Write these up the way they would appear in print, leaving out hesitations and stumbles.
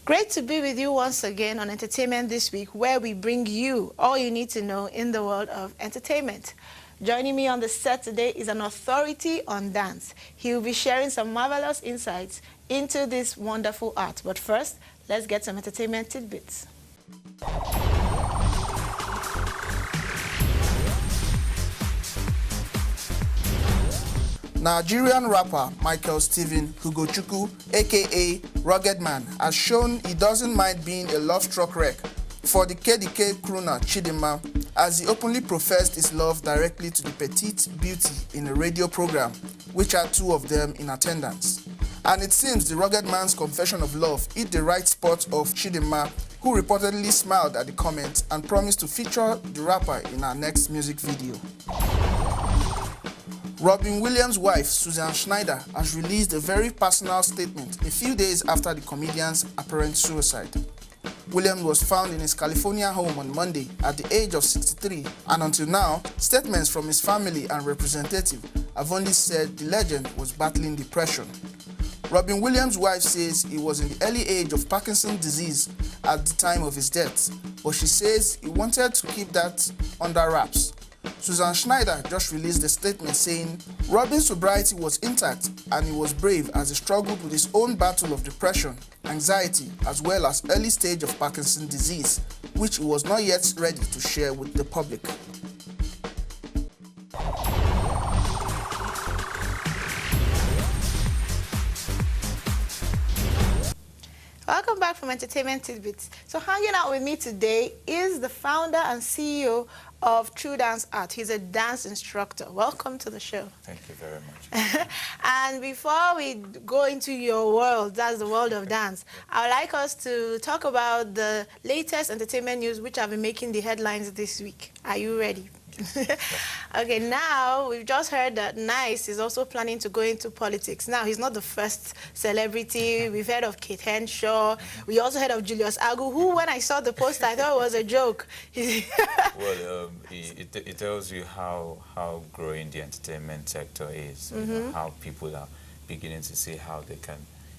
Great to be with you once again on Entertainment This Week, where we bring you all you need to know in the world of entertainment. Joining me on the set today is an authority on dance. He will be sharing some marvelous insights into this wonderful art. But first, let's get some entertainment tidbits. Nigerian rapper Michael Stephen Ugochukwu, aka Rugged Man, has shown he doesn't mind being a love-struck wreck for the KDK crooner Chidinma, as he openly professed his love directly to the petite beauty in a radio program, which had two of them in attendance. And it seems the Rugged Man's confession of love hit the right spot of Chidinma, who reportedly smiled at the comment and promised to feature the rapper in her next music video. Robin Williams' wife, Susan Schneider, has released a very personal statement a few days after the comedian's apparent suicide. Williams was found in his California home on Monday at the age of 63, and until now, statements from his family and representative have only said the legend was battling depression. Robin Williams' wife says he was in the early age of Parkinson's disease at the time of his death, but she says he wanted to keep that under wraps. Susan Schneider just released a statement saying Robin's sobriety was intact and he was brave as he struggled with his own battle of depression, anxiety, as well as early stage of Parkinson's disease, which he was not yet ready to share with the public. Welcome back from Entertainment Tidbits. So hanging out with me today is the founder and CEO of True Dance Art. He's a dance instructor. Welcome to the show. Thank you very much. And before we go into your world, that's the world of dance, I would like us to talk about the latest entertainment news which have been making the headlines this week. Are you ready? Okay, now we've just heard that Nice is also planning to go into politics. Now, he's not the first celebrity. We've heard of Kate Henshaw. We also heard of Julius Agu, who, when I saw the post, I thought it was a joke. Well, it tells you how growing the entertainment sector is, you know, how people are beginning to see how they can,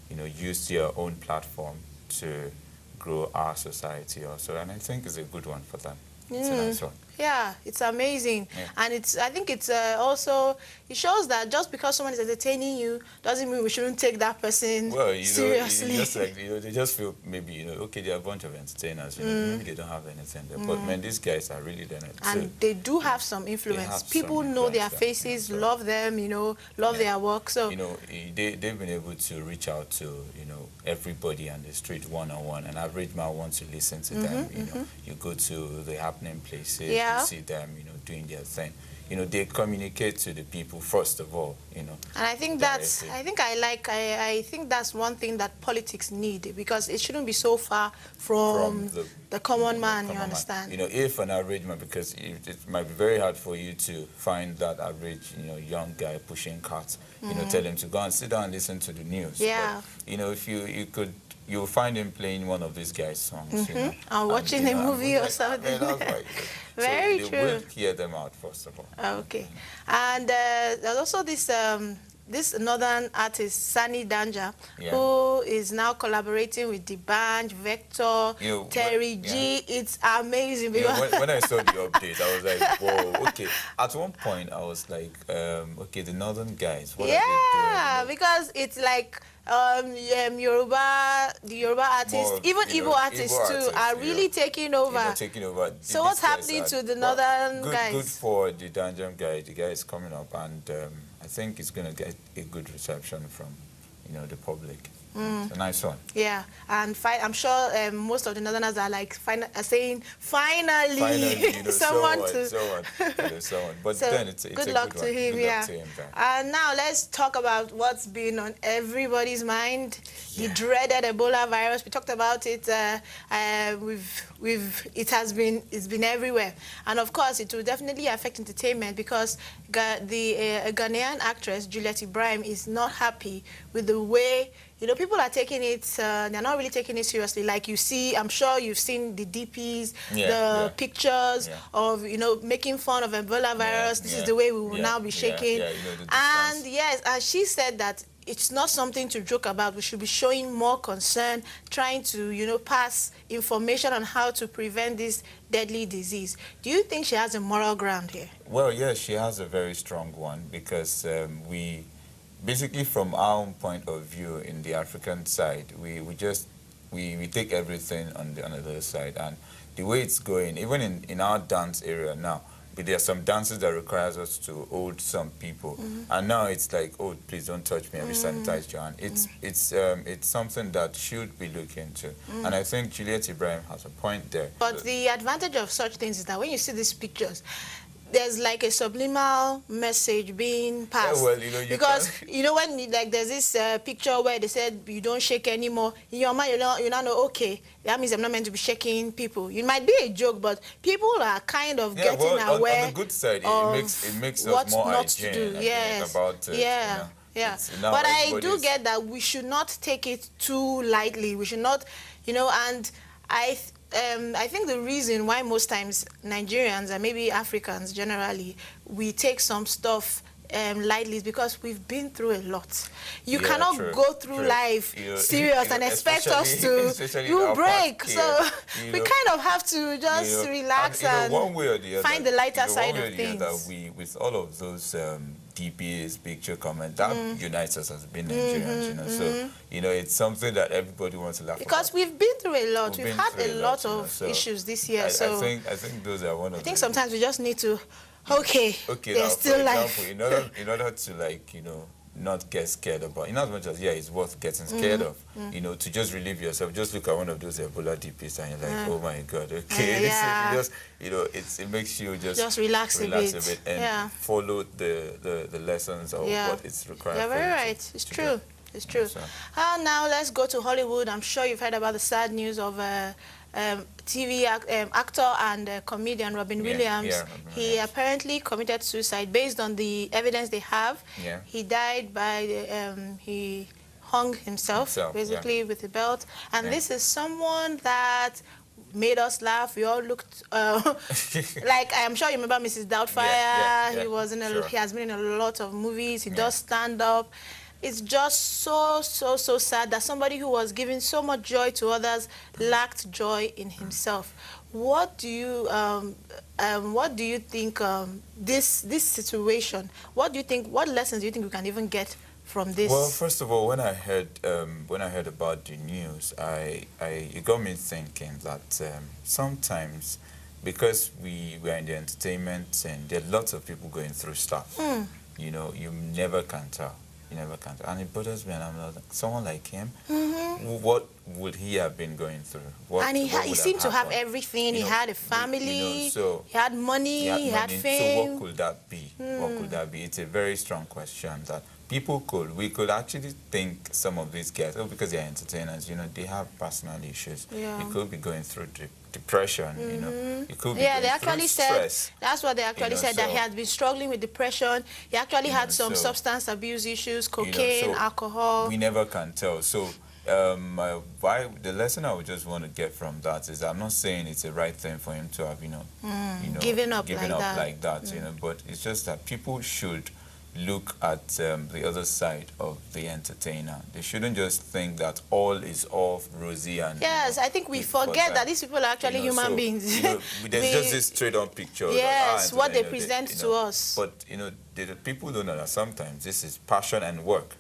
you know, use their own platform to grow our society also. And I think it's a good one for them. It's a nice one. Yeah, it's amazing. Yeah. And I think it's also, it shows that just because someone is entertaining you doesn't mean we shouldn't take that person seriously. Know, just like, you know, they just feel maybe, you know, okay, they're a bunch of entertainers, you know, maybe they don't have anything there. But man, these guys are really doing it. And so they do have some influence. People know their faces, love them, you know, love their work. So, you know, they've been able to reach out to, you know, everybody on the street one-on-one. An average man wants to listen to them, you know. You go to the happening places. You see them, you know, doing their thing. You know, they communicate to the people first of all, you know. And I think that's, I think that's one thing that politics need, because it shouldn't be so far from the common man, you understand? You know, if an average man, because it might be very hard for you to find that average, you know, young guy pushing carts, you know, tell him to go and sit down and listen to the news. Yeah. But, you know, if you'll find him playing one of these guys' songs, you know. And watching a movie or something. Very true. They will hear them out, first of all. Okay. And there's also this this northern artist, Dani Danja, who is now collaborating with the band, Vector, Terry G. It's amazing. Because when I saw the update, I was like, whoa, okay. At one point, I was like, okay, the northern guys, what are they doing? Yeah, because it's like the Yoruba artists, even Igbo artists too, are really taking over. You know, taking over. So what's happening to the northern guys? Good for the Danjam guy. The guy is coming up, and I think it's going to get a good reception from, you know, the public. It's a nice one. Yeah, and I'm sure most of the northerners are like saying, finally, you know, someone. But so then it's good a luck good to one. him. Good Yeah. luck to him, And now let's talk about what's been on everybody's mind. The dreaded Ebola virus. We talked about it. It's been everywhere, and of course, it will definitely affect entertainment, because the Ghanaian actress Juliet Ibrahim is not happy with the way you know, people are taking it, they're not really taking it seriously. Like you see, I'm sure you've seen the DPs, the pictures of, you know, making fun of Ebola virus. This is the way we will now be shaking. You know, and yes, and she said that it's not something to joke about. We should be showing more concern, trying to, you know, pass information on how to prevent this deadly disease. Do you think she has a moral ground here? Well, yes, she has a very strong one, because we, basically from our own point of view in the African side, we take everything on the other side. And the way it's going, even in our dance area now, but there are some dances that requires us to hold some people, and now it's like, oh, please don't touch me, I'll be sanitized your hand. It's something that should be looked into, and I think Juliet Ibrahim has a point there. But the advantage of such things is that when you see these pictures, there's like a subliminal message being passed. Yeah, well, you know, because you know, when like there's this picture where they said you don't shake anymore, in your mind you now know, okay, that means I'm not meant to be shaking people. It might be a joke, but people are kind of getting aware. On the good side, it makes us more hygiene about it. Yeah. You know, But I do get that we should not take it too lightly. We should not, you know, and I think the reason why most times Nigerians and maybe Africans generally, we take some stuff lightly is because we've been through a lot. You cannot go through life serious and expect us to break. So we kind of have to just relax and one way or the other, find the lighter side of things. With all of those DPAs, picture comment, that unites us as being Nigerians, you know. So, you know, it's something that everybody wants to laugh about. Because we've been through a lot. We've had a lot of issues this year. I think those are one of the... I think sometimes we just need to, okay, now, still life. For example, in order to, like, you know, not get scared about, in as much as, it's worth getting scared of, you know, to just relieve yourself, just look at one of those Ebola DPs and you're like, oh my God, okay, this is just, you know, it makes you just relax a bit and follow the lessons of what it's required. You're very right. It's true. It's true. Now let's go to Hollywood. I'm sure you've heard about the sad news of TV actor and comedian Robin Williams. He apparently committed suicide based on the evidence they have. He died by, he hung himself basically with a belt. And this is someone that made us laugh. We all looked like, I'm sure you remember Mrs. Doubtfire. He was in he has been in a lot of movies. He does stand up. It's just so sad that somebody who was giving so much joy to others lacked joy in himself. What do you think this situation? What lessons do you think we can even get from this? Well, first of all, when I heard about the news, it got me thinking that sometimes, because we were in the entertainment and there are lots of people going through stuff, you know, you never can tell. You never can. And it bothers me, and I'm like, someone like him, what would he have been going through? And he seemed to have everything. He had a family, he had money, he had fame. So what could that be? What could that be? It's a very strong question that we could actually think some of these guys, because they're entertainers, you know, they have personal issues. You could be going through depression, you know. You could be they actually said stress. That's what they actually said, that he had been struggling with depression. He actually had some substance abuse issues, cocaine, alcohol. We never can tell. So the lesson I would just want to get from that is, I'm not saying it's a right thing for him to have, given up like that, you know, but it's just that people should look at the other side of the entertainer. They shouldn't just think that all is rosy and... Yes, I think we forget that these people are actually human beings. You know, there's just this straight-on picture. Yes, what they present to us. But, you know, the people don't know that sometimes this is passion and work.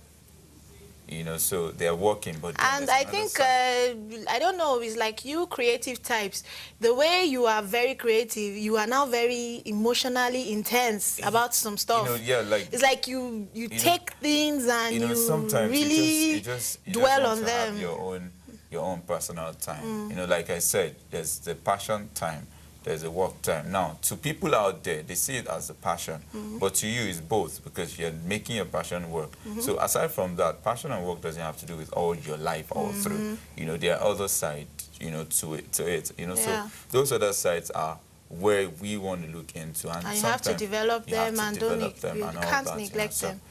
You know, so they're working, but... And I think, I don't know, it's like you creative types. The way you are very creative, you are now very emotionally intense about some stuff. You know, like... It's like you take things and you sometimes really dwell on them. Have your own personal time. You know, like I said, there's the passion time. There's a work time. Now, to people out there, they see it as a passion, but to you, it's both, because you're making your passion work. So aside from that, passion and work doesn't have to do with all your life all through. You know, there are other sides, you know, to it. You know, so those other sides are where we want to look into, and you have to develop them, and you can't neglect them.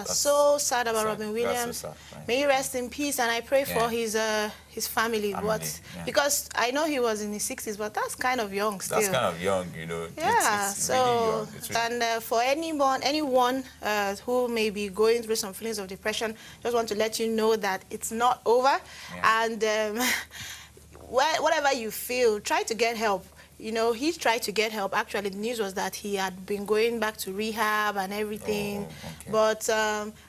So sad about Robin Williams. So sad, right? May he rest in peace, and I pray for his family. Because I know he was in his 60s, but that's kind of young still. That's kind of young, you know. Yeah. It's so really young. It's really... and for anyone who may be going through some feelings of depression, just want to let you know that it's not over, and whatever you feel, try to get help. You know, he tried to get help. Actually, the news was that he had been going back to rehab and everything. But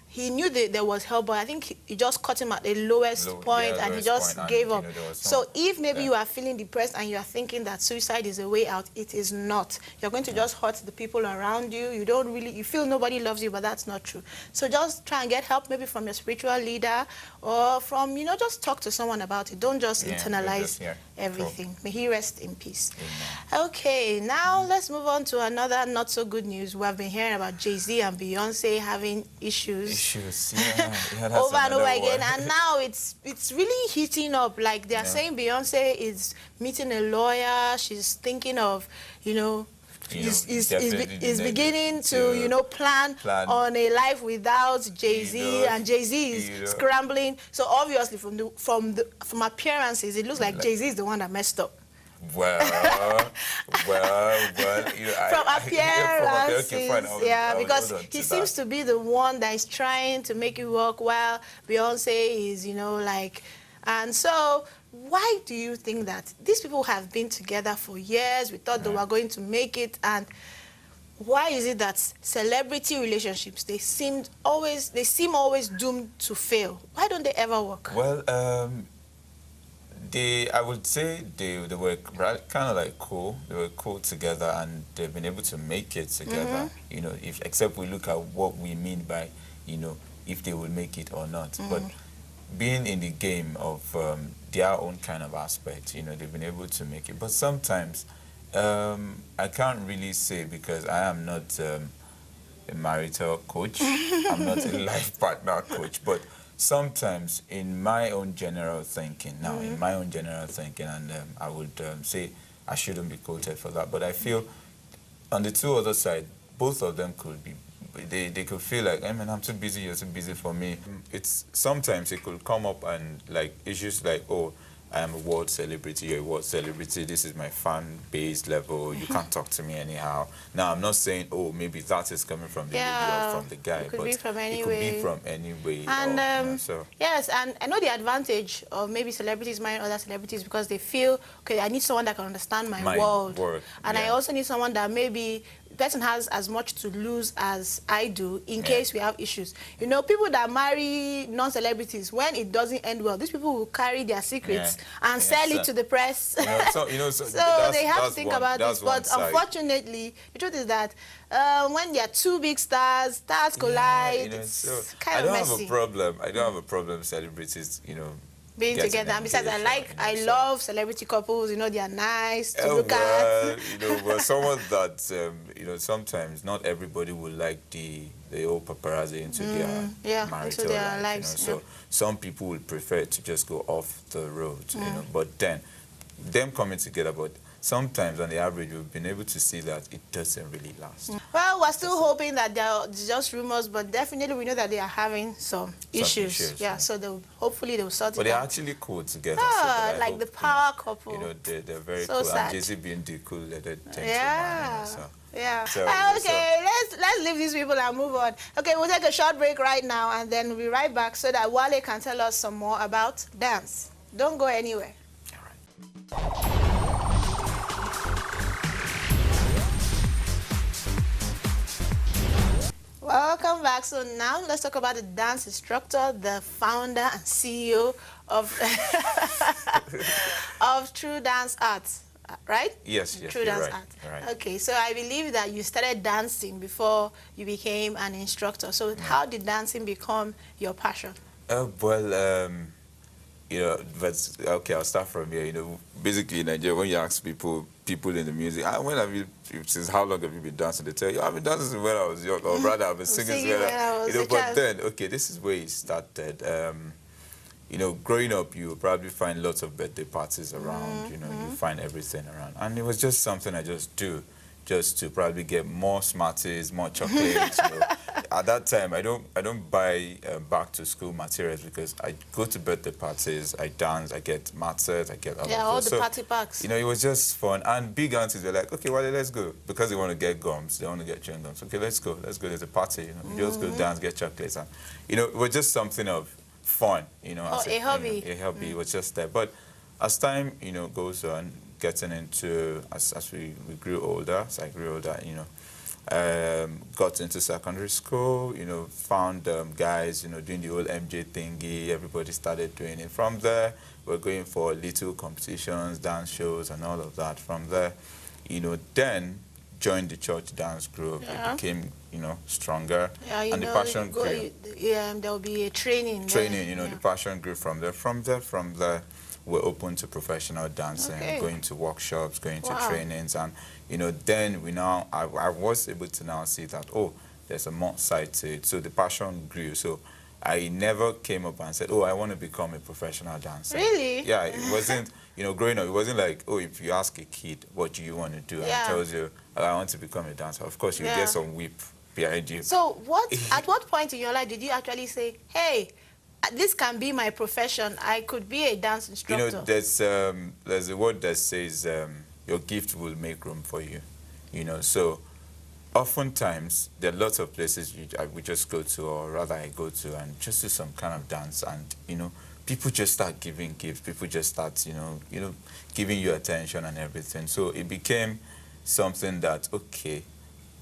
he knew that there was help, but I think it just caught him at the lowest point, and he just gave up. So if maybe you are feeling depressed and you are thinking that suicide is a way out, it is not. You're going to just hurt the people around you. You feel nobody loves you, but that's not true. So just try and get help, maybe from your spiritual leader, or from, just talk to someone about it. Don't just internalize everything. May he rest in peace. Amen. Okay, now let's move on to another not so good news. We have been hearing about Z and Beyonce having issues over and over again, and now it's really heating up. Like they're saying Beyonce is meeting a lawyer. She's thinking of, is beginning to plan on a life without Jay-Z, and Jay-Z is scrambling. So obviously from appearances, it looks like Jay-Z is the one that messed up. Well, from appearances, because he seems to be the one that is trying to make it work, while Beyonce is, and so why do you think that these people have been together for years? We thought they were going to make it, and why is it that celebrity relationships, they seem always doomed to fail? Why don't they ever work? Well, I would say they were kind of like cool. They were cool together, and they've been able to make it together. Except we look at what we mean by, if they will make it or not. But being in the game of their own kind of aspect, they've been able to make it. But sometimes I can't really say, because I am not a marital coach. I'm not a life partner coach, but sometimes in my own general thinking, and I would say I shouldn't be quoted for that, but I feel on the two other side, both of them could be, they could feel like, I'm too busy, you're too busy for me. Sometimes it could come up and like issues like, oh, I am a world celebrity, you're a world celebrity, this is my fan base level, you can't talk to me anyhow. Now, I'm not saying, oh, maybe that is coming from the lady or from the guy, it could but be from any it could be from any way. And yes, and I know the advantage of maybe celebrities marrying other celebrities, because they feel, okay, I need someone that can understand my world. And I also need someone that maybe the person has as much to lose as I do in case we have issues. People that marry non-celebrities, when it doesn't end well, these people will carry their secrets and sell it to the press. So they have to think about this. But unfortunately, the truth is that when there are two big stars collide, it's kind of messy. I don't have a problem with celebrities, being together. And besides, I love celebrity couples. They are nice to look at. But someone that sometimes not everybody will like the whole paparazzi into their marital lives. So some people would prefer to just go off the road. But then them coming together, but sometimes on the average we've been able to see that it doesn't really last. Well, we're still hoping that they're just rumors, but definitely we know that they are having some issues. So hopefully they'll sort it out. But they're actually cool together. Like the power couple. They're very so cool. Sad. And Jay-Z being the cool letter. Let's leave these people and move on. Okay, we'll take a short break right now, and then we'll be right back so that Wale can tell us some more about dance. Don't go anywhere. All right. Welcome back. So now let's talk about the dance instructor, the founder and CEO of of True Dance Arts, right? Yes, True Dance Arts. Right. Okay, so I believe that you started dancing before you became an instructor. So how did dancing become your passion? But okay, I'll start from here. Basically in Nigeria, when you ask people in the music, since how long have you been dancing? They tell you, I've been dancing since when I was young, or rather, I've been singing when I was a child. Then, okay, this is where it started. Growing up, you probably find lots of birthday parties around. You find everything around, and it was just something I just do. just to probably get more Smarties, more chocolates. At that time, I don't buy back to school materials because I go to birthday parties, I dance, I get mat sets, I get all the party packs. It was just fun. And big aunties were like, okay, well, let's go, because they want to get gums, they want to get chewing gums. Okay, let's go. There's a party. We just go dance, get chocolates, and it was just something of fun. As a hobby. A hobby. It was just there. But as time goes on, getting into as we grew older, as I grew older, got into secondary school, found guys, doing the old MJ thingy. Everybody started doing it. From there, we're going for little competitions, dance shows, and all of that. From there, then joined the church dance group. Yeah. It became, stronger, and the know, passion grew. There'll be a training. The passion grew from there. From there, we're open to professional dancing, going to workshops, going to trainings, and then I was able to now see that, there's a more side to it. So the passion grew. So I never came up and said, I want to become a professional dancer. Really? Yeah, it wasn't, growing up, it wasn't like, if you ask a kid, what do you want to do? And it tells you, I want to become a dancer. Of course, you get some whip behind you. So at what point in your life did you actually say, hey, this can be my profession, I could be a dance instructor? There's a word that says your gift will make room for you. So oftentimes there are lots of places we just go to, or rather I go to, and just do some kind of dance, and people just start giving gifts. People just start giving you attention and everything. So it became something that, okay,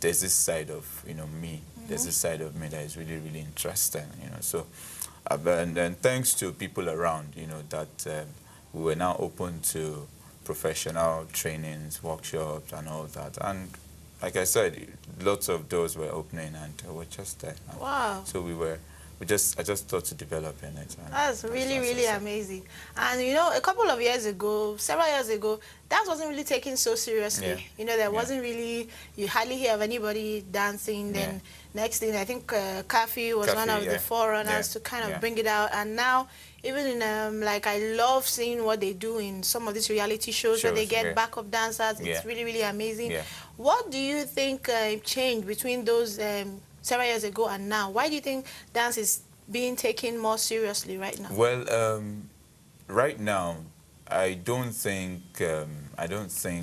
there's this side of me. There's this side of me that is really, really interesting. So. And then thanks to people around, that we were now open to professional trainings, workshops, and all that. And like I said, lots of doors were opening, and we're just there. Wow. So I just thought to develop in it. That's really, really amazing. And a couple of years ago, several years ago, dance wasn't really taken so seriously. Yeah. There wasn't really, you hardly hear of anybody dancing. Then next thing, I think Kafi was one of the forerunners to kind of bring it out. And now, even in, I love seeing what they do in some of these reality shows where they get backup dancers. It's really, really amazing. Yeah. What do you think changed between those several years ago and now? Why do you think dance is being taken more seriously right now? Well, right now, I don't think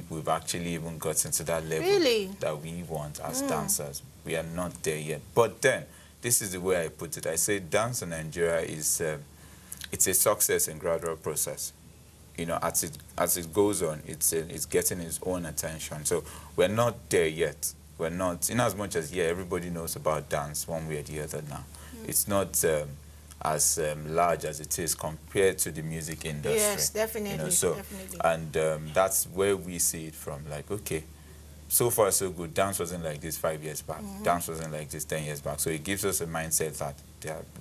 we've actually even gotten to that level that we want as dancers. We are not there yet. But then, this is the way I put it. I say dance in Nigeria is it's a success and gradual process. As it goes on, it's getting its own attention. So we're not there yet. We're not, in as much as everybody knows about dance one way or the other now. It's not as large as it is compared to the music industry. Yes, definitely. Definitely. And that's where we see it from. Like, okay, so far so good. Dance wasn't like this 5 years back. Dance wasn't like this 10 years back. So it gives us a mindset that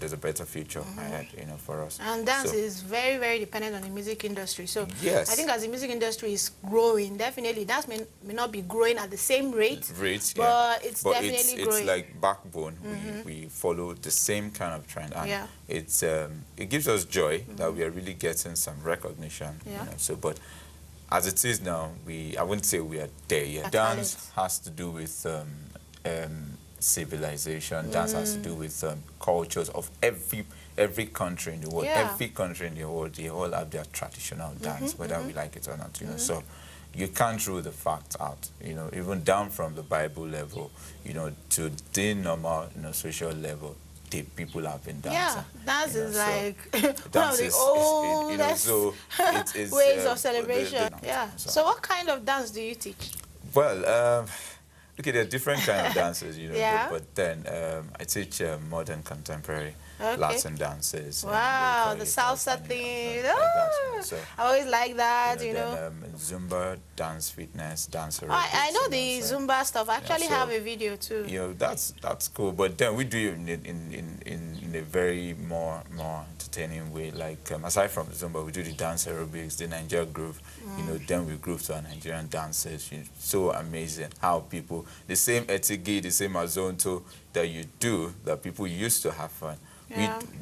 there's a better future ahead, for us. And dance is very, very dependent on the music industry. So yes. I think as the music industry is growing, definitely dance may not be growing at the same rate, but it's definitely growing. It's like backbone. We follow the same kind of trend, and it gives us joy that we are really getting some recognition. So, but as it is now, I wouldn't say we are there yet. Dance has to do with civilization. Dance has to do with cultures of every country in the world. Every country in the world, they all have their traditional dance, whether we like it or not. So you can't rule the facts out. Even down from the Bible level, to the normal, social level. People have been dancing. Yeah, dance is like one of the oldest ways of celebration. So what kind of dance do you teach? Well, okay, there are different kind of dances, but then I teach modern contemporary Latin dances. Wow, the salsa thing. I always like that, Then, Zumba, dance fitness, dance aerobics. I know the Zumba stuff. I actually have a video too. That's cool. But then we do it in a very more entertaining way. Like aside from Zumba, we do the dance aerobics, the Nigeria groove. Then we groove to our Nigerian dances. So amazing how people, the same etigi, the same azonto that you do, that people used to have fun.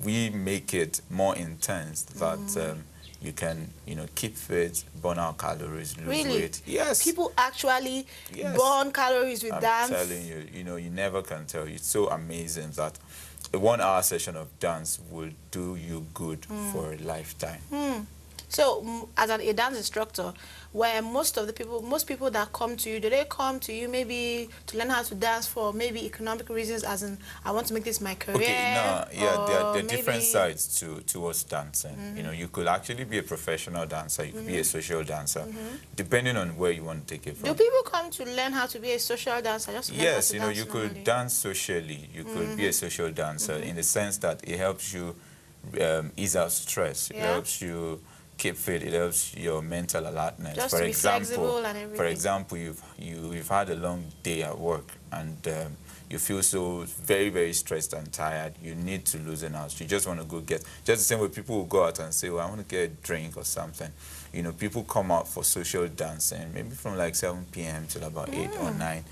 We make it more intense that You can, keep fit, burn out calories, lose Really? weight. Yes. People actually Yes. burn calories with dance. I'm telling you, you never can tell. It's so amazing that a 1 hour session of dance will do you good for a lifetime. So, as a dance instructor, where most people that come to you, do they come to you maybe to learn how to dance for maybe economic reasons, as in, I want to make this my career? Okay, no, yeah, there are maybe... different sides towards dancing. You could actually be a professional dancer, you could be a social dancer, depending on where you want to take it from. Do people come to learn how to be a social dancer? Just to learn yes, how to dance you normally? could dance socially. You could be a social dancer in the sense that it helps you ease out stress. It helps you keep fit. It helps your mental alertness. Just to be flexible and everything. For example, you've had a long day at work and you feel so very, very stressed and tired. You need to loosen out. You just want to go get, just the same way people will go out and say, well, I want to get a drink or something. People come out for social dancing, maybe from like 7 p.m. till about 8 or 9.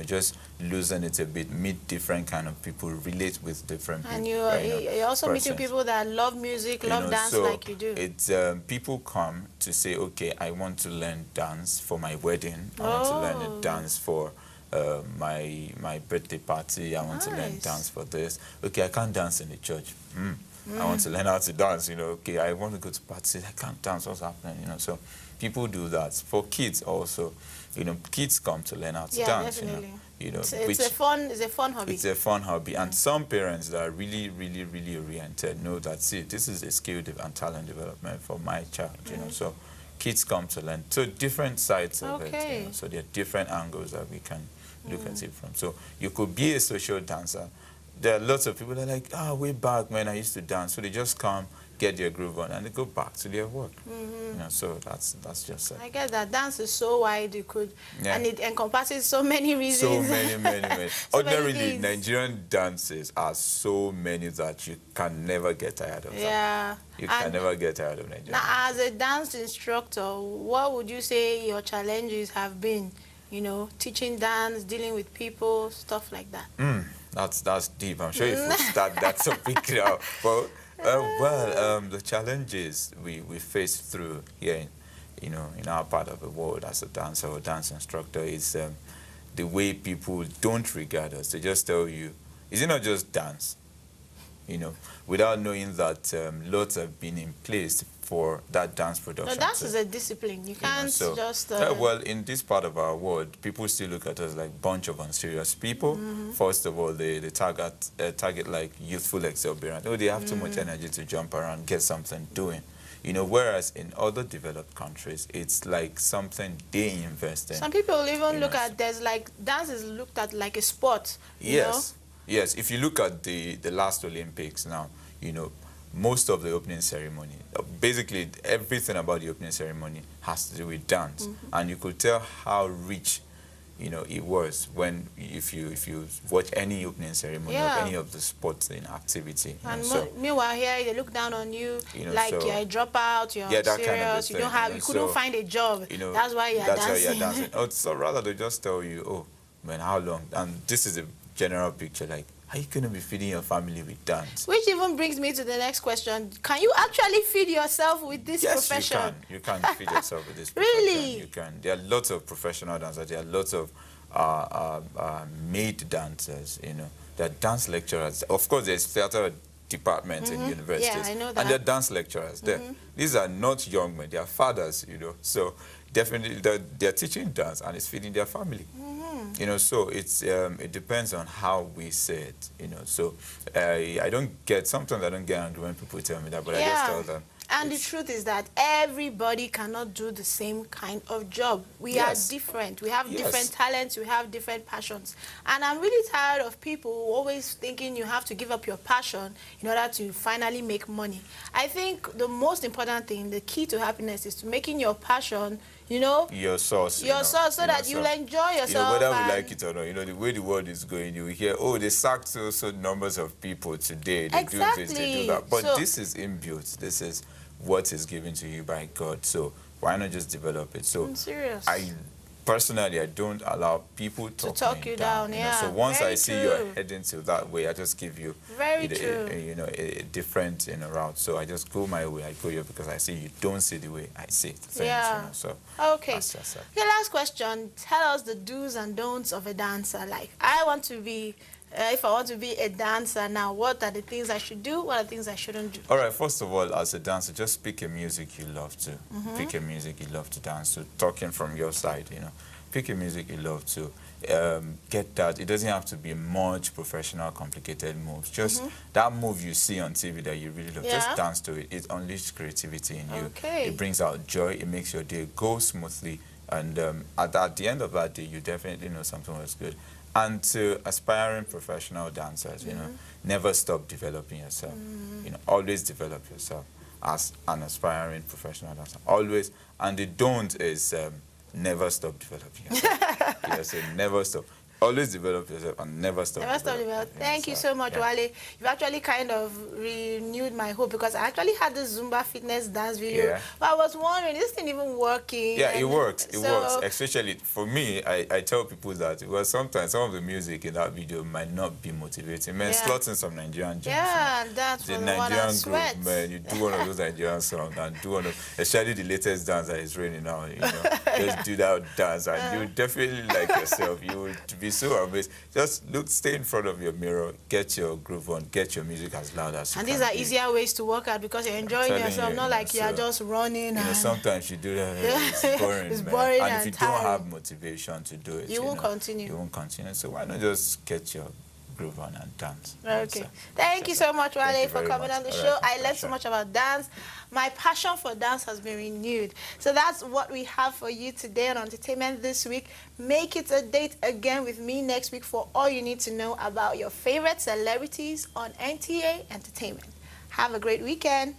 Just loosen it a bit, meet different kind of people, relate with different people. And you're also meeting people that love music, love dance so like you do. It's people come to say, okay, I want to learn dance for my wedding. I want to learn a dance for my birthday party. I want to learn dance for this. Okay, I can't dance in the church. I want to learn how to dance. Okay, I want to go to parties. I can't dance. What's happening? So people do that. For kids also. Kids come to learn how to dance. Definitely. It's a fun hobby. It's a fun hobby, and some parents that are really, really, really oriented know that, see, this is a skill and talent development for my child. So kids come to learn. So different sides of it. So there are different angles that we can look at it from. So you could be a social dancer. There are lots of people that are like, way back when I used to dance. So they just come, get their groove on, and they go back to their work. So that's just it. I get that dance is so wide, and it encompasses so many reasons. So many. Ordinarily, Nigerian dances are so many that you can never get tired of them. Yeah. You can never get tired of Nigerian. Now, as a dance instructor, what would you say your challenges have been? Teaching dance, dealing with people, stuff like that. That's deep. I'm sure if we start that topic now. The challenges we face through here, in our part of the world as a dancer or dance instructor is the way people don't regard us. They just tell you, is it not just dance? Without knowing that lots have been in place for that dance production. No, dance is a discipline. You can't just... well, in this part of our world, people still look at us like a bunch of unserious people. First of all, they target like youthful exuberance. Oh, they have too much energy to jump around, get something doing. Whereas in other developed countries, it's like something they invest in. Some people even look at, dance is looked at like a sport. Yes. Yes, if you look at the last Olympics now, most of the opening ceremony, basically everything about the opening ceremony has to do with dance. And you could tell how rich, it was if you watch any opening ceremony of any of the sports in activity. And meanwhile here, they look down on you, like you're a dropout, you're that serious, kind of you couldn't find a job. That's why you're dancing. So rather they just tell you, oh, man, how long? And this is a general picture, like, how are you going to be feeding your family with dance? Which even brings me to the next question. Can you actually feed yourself with this profession? Yes, you can. You can feed yourself with this profession. Really? You can. There are lots of professional dancers. There are lots of maid dancers, There are dance lecturers. Of course, there's theater departments in universities. Yeah, I know that. And there are dance lecturers there. These are not young men. They are fathers, So definitely they're teaching dance and it's feeding their family. So it depends on how we say it, So sometimes I don't get angry when people tell me that, but I just tell them. And the truth is that everybody cannot do the same kind of job. We are different. We have different talents. We have different passions. And I'm really tired of people always thinking you have to give up your passion in order to finally make money. I think the most important thing, the key to happiness, is to making your passion, your source. So that you'll enjoy yourself. Whether we like it or not, the way the world is going, you will hear, oh, they sacked so numbers of people today. They do this, they do that. But this is inbuilt. This is what is given to you by God. So why not just develop it? So I'm serious. personally, I don't allow people to talk you down. You know? Yeah. So once Very I see true. you're heading to that way, I just give you a different different route. So I just go my way. I go here because I see you don't see the way I see it. Things, yeah. You know? So okay. That's just it. Okay. Last question. Tell us the do's and don'ts of a dancer. Like, I want to be. If I want to be a dancer now, what are the things I should do? What are the things I shouldn't do? All right, first of all, as a dancer, just pick a music you love to. Pick a music you love to dance to. Talking from your side, you know. Pick a music you love to. Get that. It doesn't have to be much professional, complicated moves. Just that move you see on TV that you really love. Just dance to it. It unleashes creativity in you. Okay. It brings out joy. It makes your day go smoothly. And at the end of that day, you definitely know something was good. And to aspiring professional dancers, you know, never stop developing yourself. You know, always develop yourself as an aspiring professional dancer. Always. And the don't is never stop developing yourself. Yes, so never stop. Always develop yourself and never stop. Never stop developing. Thank you so much, Wale. You've actually kind of renewed my hope because I actually had this Zumba fitness dance video. But I was wondering, is this thing even working? Yeah, it works. It works. Especially for me, I tell people that well, sometimes some of the music in that video might not be motivating. Man, slotting some Nigerian jams. Yeah, that's the Nigerian group, man. You do one of those Nigerian songs and do one of, especially the latest dance that is raining now. You know, just do that dance and you definitely like yourself. You will be so amazed. Just stay in front of your mirror, get your groove on, get your music as loud as you can. And these are easier ways to work out because you're enjoying yourself, not like you're just running. You know, sometimes you do that, it's boring. It's boring and if you tiring. don't have motivation to do it, you won't continue. You won't continue. So why not just get your groove on and dance? Okay. So, Thank you so much, Wale, for coming on the show. I learned so sure. much about dance. My passion for dance has been renewed. So that's what we have for you today on Entertainment This Week. Make it a date again with me next week for all you need to know about your favorite celebrities on NTA Entertainment. Have a great weekend.